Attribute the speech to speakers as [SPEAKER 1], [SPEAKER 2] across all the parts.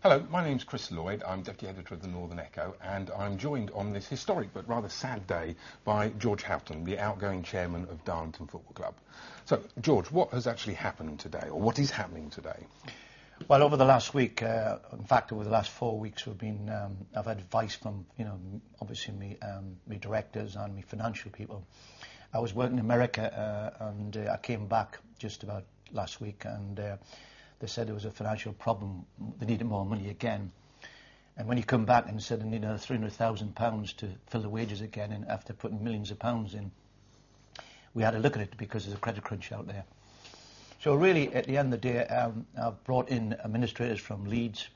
[SPEAKER 1] Hello, my name's Chris Lloyd. I'm Deputy Editor of the Northern Echo, and I'm joined on this historic but rather sad day by George Houghton, the outgoing chairman of Darlington Football Club. So, George, what has actually happened today, or what is happening today?
[SPEAKER 2] Well, over the last week, in fact, over the last 4 weeks, I've had advice from, obviously me directors and me financial people. I was working in America, and I came back just about last week, and they said there was a financial problem. They needed more money again. And when you come back and said they need another £300,000 to fill the wages again, and after putting millions of pounds in, we had to look at it because there's a credit crunch out there. So really, at the end of the day, I've brought in administrators from Leeds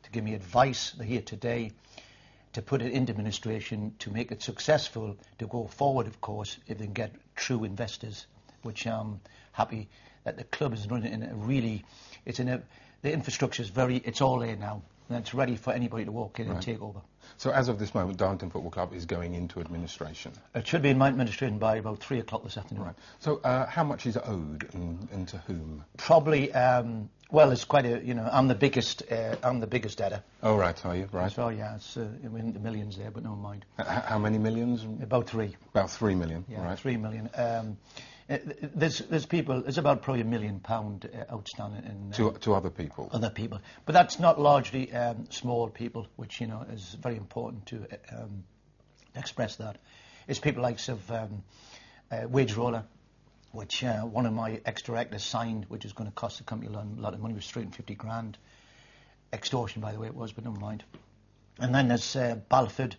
[SPEAKER 2] to give me advice. They're here today to put it into administration to make it successful, to go forward, of course, if they can get true investors, which I'm happy that the club is running in a really, the infrastructure is it's all there now, and it's ready for anybody to walk in and take over.
[SPEAKER 1] So as of this moment, Darlington Football Club is going into administration?
[SPEAKER 2] It should be in my administration by about 3 o'clock this afternoon.
[SPEAKER 1] Right. So how much is owed and to whom?
[SPEAKER 2] Probably, well, it's quite a, I'm the biggest debtor.
[SPEAKER 1] Oh, right, are you? Right.
[SPEAKER 2] So, yeah, it's in the millions there, but never mind.
[SPEAKER 1] How many millions?
[SPEAKER 2] About 3.
[SPEAKER 1] About 3 million,
[SPEAKER 2] yeah,
[SPEAKER 1] right.
[SPEAKER 2] 3 million. There's about probably £1 million outstanding in
[SPEAKER 1] to other people.
[SPEAKER 2] Other people, but that's not largely small people, which is very important to express that. It's people like wage roller, which one of my ex-directors signed, which is going to cost the company a lot of money. It was 350 grand. Extortion, by the way, it was, but never mind. And then there's Balfour,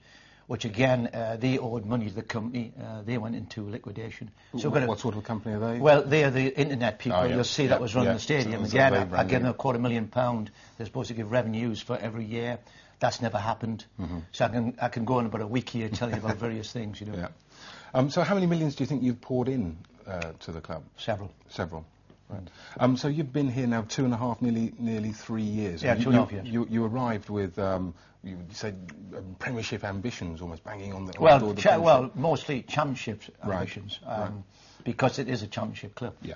[SPEAKER 2] which again, they owed money to the company. They went into liquidation. So
[SPEAKER 1] what sort of company are they?
[SPEAKER 2] Well, they are the internet people.
[SPEAKER 1] Oh, yeah.
[SPEAKER 2] You'll see that was running the stadium.
[SPEAKER 1] So
[SPEAKER 2] again, I gave them £250,000. They're supposed to give revenues for every year. That's never happened. So I can go on about a week here telling you about various things,
[SPEAKER 1] Yeah. So how many millions do you think you've poured in to the club?
[SPEAKER 2] Several.
[SPEAKER 1] Several. Right. So you've been here now 2.5, nearly 3 years.
[SPEAKER 2] Yeah, 2.5 years.
[SPEAKER 1] You arrived with, you said, Premiership ambitions, almost banging on the
[SPEAKER 2] door. Well, mostly Championship ambitions,
[SPEAKER 1] right.
[SPEAKER 2] Because it is a Championship club.
[SPEAKER 1] Yeah.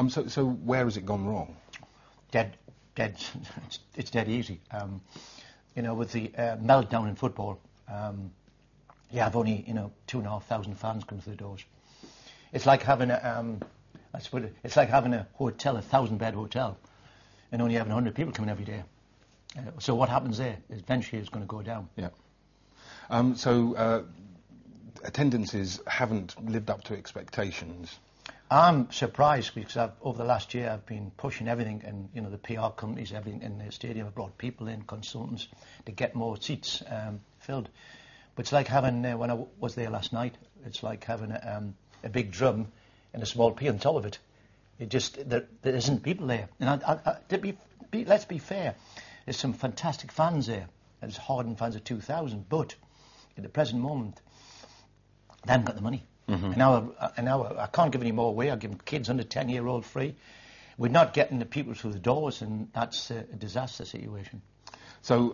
[SPEAKER 1] So where has it gone wrong?
[SPEAKER 2] Dead. It's dead easy. With the meltdown in football, I've only 2,500 fans come through the doors. It's like having it's like having a hotel, 1,000-bed hotel, and only having 100 people coming every day. So what happens there? Eventually it's going to go down.
[SPEAKER 1] Yeah. Attendances haven't lived up to expectations.
[SPEAKER 2] I'm surprised because over the last year I've been pushing everything, and the PR companies, everything in the stadium. I've brought people in, consultants, to get more seats filled. But it's like having, when I was there last night, it's like having a big drum and a small pea on top of it. There isn't people there. And let's be fair, there's some fantastic fans there. There's hardened fans of 2,000, but at the present moment, they haven't got the money. And now I can't give any more away. I'll give kids under 10-year-old free. We're not getting the people through the doors, and that's a disaster situation.
[SPEAKER 1] So,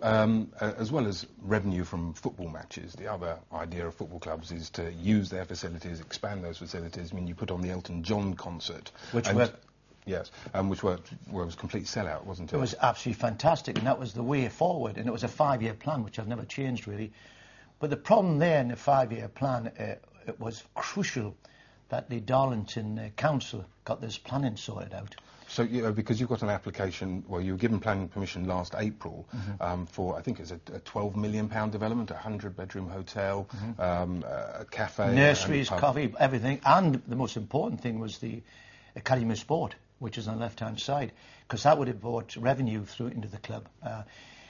[SPEAKER 1] as well as revenue from football matches, the other idea of football clubs is to use their facilities, expand those facilities. I mean, you put on the Elton John concert. Which was a complete sellout, wasn't it?
[SPEAKER 2] It was absolutely fantastic, and that was the way forward, and it was a 5-year plan, which I've never changed, really. But the problem there in the 5-year plan, it was crucial that the Darlington Council got this planning sorted out.
[SPEAKER 1] So, because you've got an application, well, you were given planning permission last April for, I think it's a £12 million development, a 100-bedroom hotel, a cafe,
[SPEAKER 2] nurseries, coffee, everything. And the most important thing was the Academy of Sport, which is on the left-hand side, because that would have brought revenue through into the club.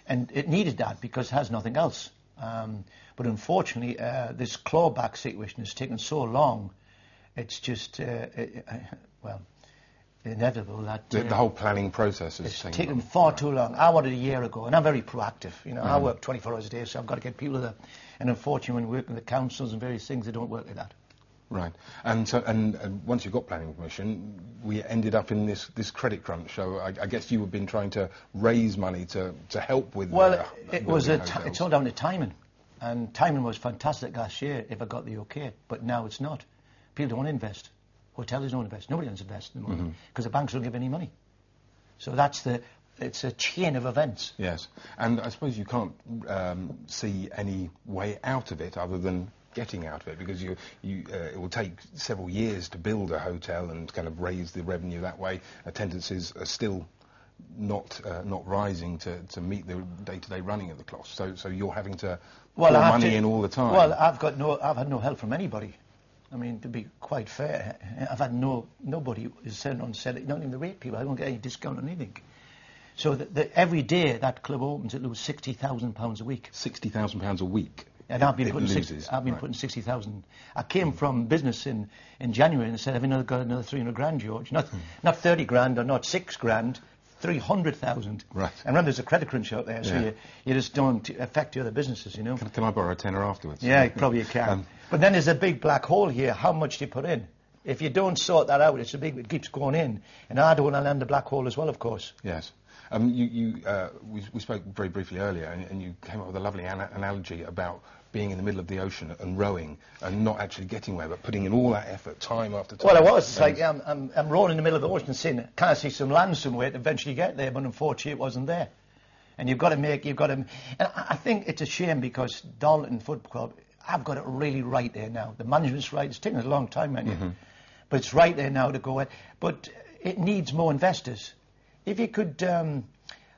[SPEAKER 2] And it needed that because it has nothing else. But unfortunately, this clawback situation has taken so long, it's just, inevitable that
[SPEAKER 1] the whole planning process has
[SPEAKER 2] taken far too long. I wanted a year ago, and I'm very proactive. I work 24 hours a day, so I've got to get people there. And unfortunately, when we work in the councils and various things, they don't work like that.
[SPEAKER 1] Right. And so, and once you got planning permission, we ended up in this credit crunch. So I guess you have been trying to raise money to help with.
[SPEAKER 2] Well, it's all down to timing, and timing was fantastic last year if I got the okay, but now it's not. People don't want to invest. Hotels don't invest. Nobody wants to invest anymore because the banks don't give any money. So that's the it's a chain of events.
[SPEAKER 1] Yes, and I suppose you can't see any way out of it other than getting out of it, because it will take several years to build a hotel and kind of raise the revenue that way. Attendances are still not rising to meet the day-to-day running of the club. So you're having to pour money in all the time.
[SPEAKER 2] Well, I've had no help from anybody. I mean, to be quite fair, I've had nobody is selling on selling, not even the rate people. I don't get any discount on anything. So every day that club opens, it loses £60,000 a week.
[SPEAKER 1] £60,000 a week.
[SPEAKER 2] And I've been putting 60,000. I came from business in January and said, have you got another 300 grand, George? Not 30 grand or not 6 grand, 300,000.
[SPEAKER 1] Right.
[SPEAKER 2] And remember, there's a credit crunch out there, so you just don't affect the other businesses, you know.
[SPEAKER 1] Can I borrow a tenner afterwards?
[SPEAKER 2] Yeah, probably you can. But then there's a big black hole here. How much do you put in? If you don't sort that out, it keeps going in. And I don't want to land a black hole as well, of course.
[SPEAKER 1] Yes. We spoke very briefly earlier, and you came up with a lovely analogy about being in the middle of the ocean and rowing and not actually getting away, but putting in all that effort, time after time.
[SPEAKER 2] Well, it was. It's like I'm rowing in the middle of the ocean and saying, can I see some land somewhere to eventually get there? But unfortunately, it wasn't there. And and I think it's a shame, because Darlington Football Club, I've got it really right there now. The management's right. It's taken a long time, man. But it's right there now to go ahead. But it needs more investors. If you could,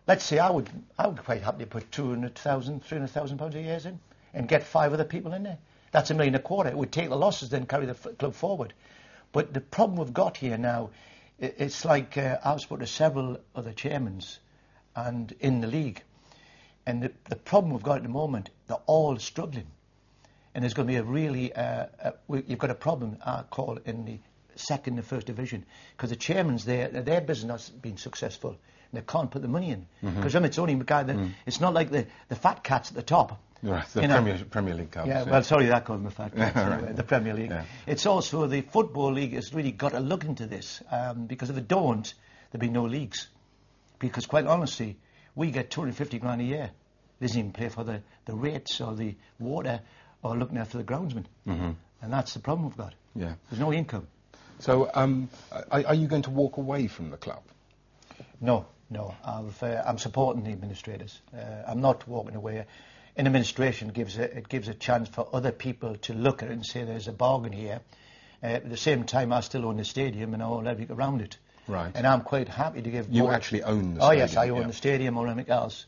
[SPEAKER 2] let's say, I would quite happily put £300,000 a year in and get 5 other people in there. That's £1 million a quarter. It would take the losses, then carry the club forward. But the problem we've got here now, it's like I've spoken to several other chairmen and in the league, and the problem we've got at the moment, they're all struggling. And there's going to be a really, you've got a problem, I call, in the second and first division, because the chairman's there, their business has been successful, and they can't put the money in. Because it's only it's not like the fat cats at the top.
[SPEAKER 1] Right, the Premier League clubs.
[SPEAKER 2] Yeah, well, sorry, that calls them the fat cats, anyway, the Premier League.
[SPEAKER 1] Yeah.
[SPEAKER 2] It's also the Football League has really got to look into this, because if it don't, there'll be no leagues. Because quite honestly, we get 250 grand a year. They doesn't even pay for the rates or the water or looking after the groundsmen. And that's the problem we've got.
[SPEAKER 1] Yeah.
[SPEAKER 2] There's no income.
[SPEAKER 1] So, are you going to walk away from the club?
[SPEAKER 2] No. I'm supporting the administrators. I'm not walking away. An administration gives a chance for other people to look at it and say there's a bargain here. At the same time, I still own the stadium and I own everything around it.
[SPEAKER 1] Right.
[SPEAKER 2] And I'm quite happy to give.
[SPEAKER 1] You actually own the stadium?
[SPEAKER 2] Oh yes, I own the stadium or anything else.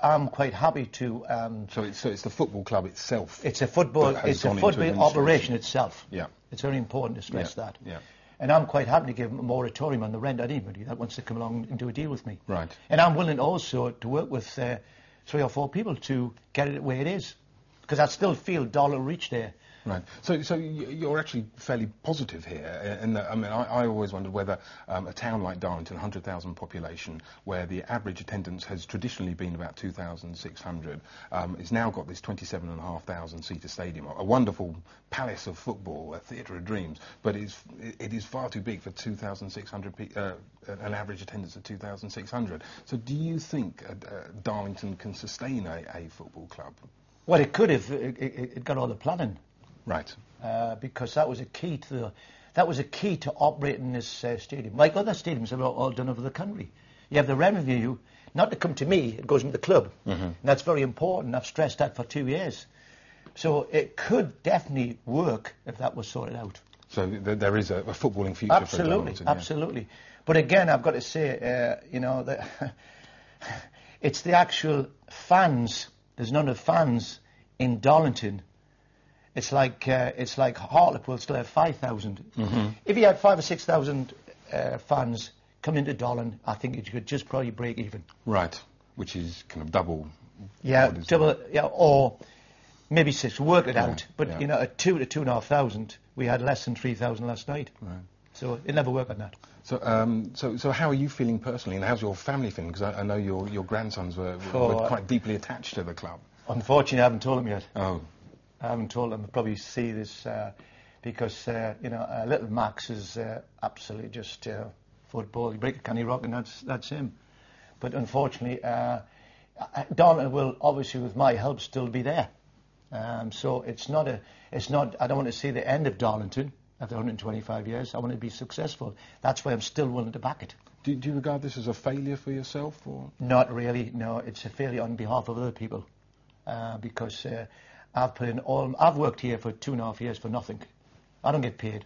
[SPEAKER 2] I'm quite happy to.
[SPEAKER 1] So it's the football club itself.
[SPEAKER 2] It's a football operation itself.
[SPEAKER 1] Yeah.
[SPEAKER 2] It's very important to stress that.
[SPEAKER 1] Yeah.
[SPEAKER 2] And I'm quite happy to give a moratorium on the rent to anybody that wants to come along and do a deal with me.
[SPEAKER 1] Right.
[SPEAKER 2] And I'm willing also to work with 3 or 4 people to get it where it is, because I still feel dollar reach there.
[SPEAKER 1] Right. So you're actually fairly positive here. And I mean, I always wondered whether a town like Darlington, 100,000 population, where the average attendance has traditionally been about 2,600, it's now got this 27,500 seater stadium, a wonderful palace of football, a theatre of dreams, but it is far too big for 2,600 an average attendance of 2,600. So do you think Darlington can sustain a football club?
[SPEAKER 2] Well, it could if it got all the planning.
[SPEAKER 1] Right.
[SPEAKER 2] Because that was a key to operating this stadium. Like other stadiums have all done over the country. You have the revenue, not to come to me, it goes into the club. And that's very important. I've stressed that for 2 years. So it could definitely work if that was sorted out.
[SPEAKER 1] So there is a footballing future for Darlington.
[SPEAKER 2] Absolutely. But again, I've got to say, that it's the actual fans. There's none of fans in Darlington. It's like Hartlepool still have 5,000. If you had 5,000 or 6,000 fans come into Darlington, I think it could just probably break even.
[SPEAKER 1] Right, which is kind of double.
[SPEAKER 2] Yeah, double. Yeah, or maybe 6. Work it out. But at 2,000 to 2,500, we had less than 3,000 last night. Right. So it never worked on that.
[SPEAKER 1] So how are you feeling personally, and how's your family feeling? Because I know your grandsons were quite deeply attached to the club.
[SPEAKER 2] Unfortunately, I haven't told them yet.
[SPEAKER 1] Oh.
[SPEAKER 2] I haven't told them. I'll probably see this because little Max is absolutely just football. You break a canny rock and that's him. But unfortunately, Darlington will obviously, with my help, still be there. So it's not. I don't want to see the end of Darlington after 125 years. I want to be successful. That's why I'm still willing to back it.
[SPEAKER 1] Do you regard this as a failure for yourself, or?
[SPEAKER 2] Not really, no. It's a failure on behalf of other people, because I've worked here for 2.5 years for nothing. I don't get paid.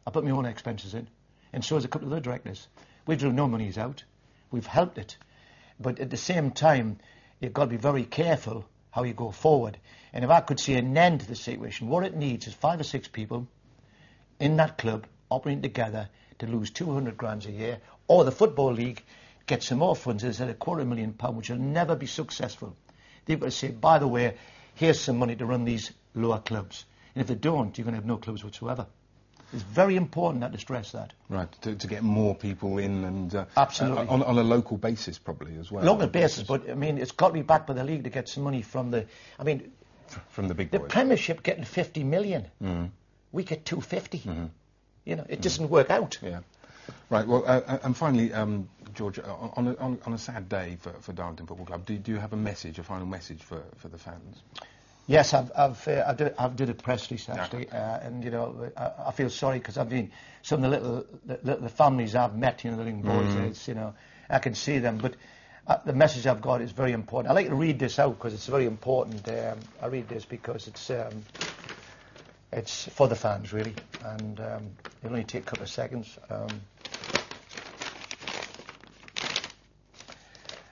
[SPEAKER 2] I put my own expenses in, and so has a couple of other directors. We've drawn no monies out. We've helped it, but at the same time, you've got to be very careful how you go forward. And if I could see an end to the situation, what it needs is 5 or 6 people in that club operating together to lose 200 grand a year, or the Football League get some more funds instead of £250,000, which will never be successful. They've got to say, by the way, here's some money to run these lower clubs. And if they don't, you're going to have no clubs whatsoever. It's very important that to stress that.
[SPEAKER 1] Right, to get more people in, and
[SPEAKER 2] absolutely
[SPEAKER 1] on a local basis probably as well.
[SPEAKER 2] Local basis, but I mean, it's got to be backed by the league to get some money from the. I mean,
[SPEAKER 1] from the big boys.
[SPEAKER 2] The Premiership getting 50 million.
[SPEAKER 1] Mm.
[SPEAKER 2] We get 250.
[SPEAKER 1] Mm-hmm.
[SPEAKER 2] You know, it doesn't work out.
[SPEAKER 1] Yeah. Right. Well, and finally, George, on a sad day for Darlington Football Club, do you have a message, a final message for the fans?
[SPEAKER 2] Yes, I've did a press release actually, and you know, I feel sorry because I've been some of the families I've met, you know, the young boys. It's, you know, I can see them, but the message I've got is very important. I like to read this out because it's very important. I read this because it's for the fans really, and it'll only take a couple of seconds.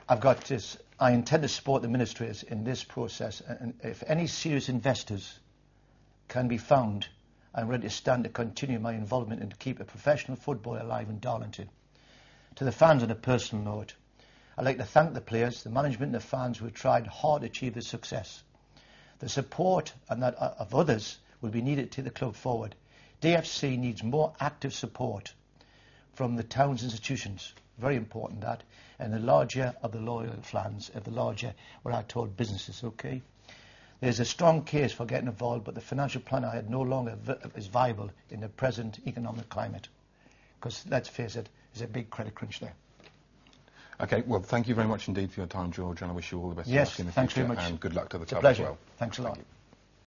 [SPEAKER 2] I've got this. I intend to support the administrators in this process, and if any serious investors can be found, I'm ready to stand to continue my involvement and to keep a professional football alive in Darlington. To the fans on a personal note, I'd like to thank the players, the management and the fans who have tried hard to achieve this success. The support and that of others will be needed to take the club forward. DFC needs more active support from the town's institutions. Very important that. And the larger of the loyal fans, the larger, what I told businesses, okay? There's a strong case for getting involved, but the financial plan I had no longer is viable in the present economic climate. Because, let's face it, there's a big credit crunch there.
[SPEAKER 1] Okay, well, thank you very much indeed for your time, George, and I wish you all the best of luck in the
[SPEAKER 2] thanks
[SPEAKER 1] future.
[SPEAKER 2] Very much.
[SPEAKER 1] And good luck to the
[SPEAKER 2] It's a
[SPEAKER 1] club as
[SPEAKER 2] pleasure.
[SPEAKER 1] well.
[SPEAKER 2] Thanks a lot.
[SPEAKER 1] Thank you.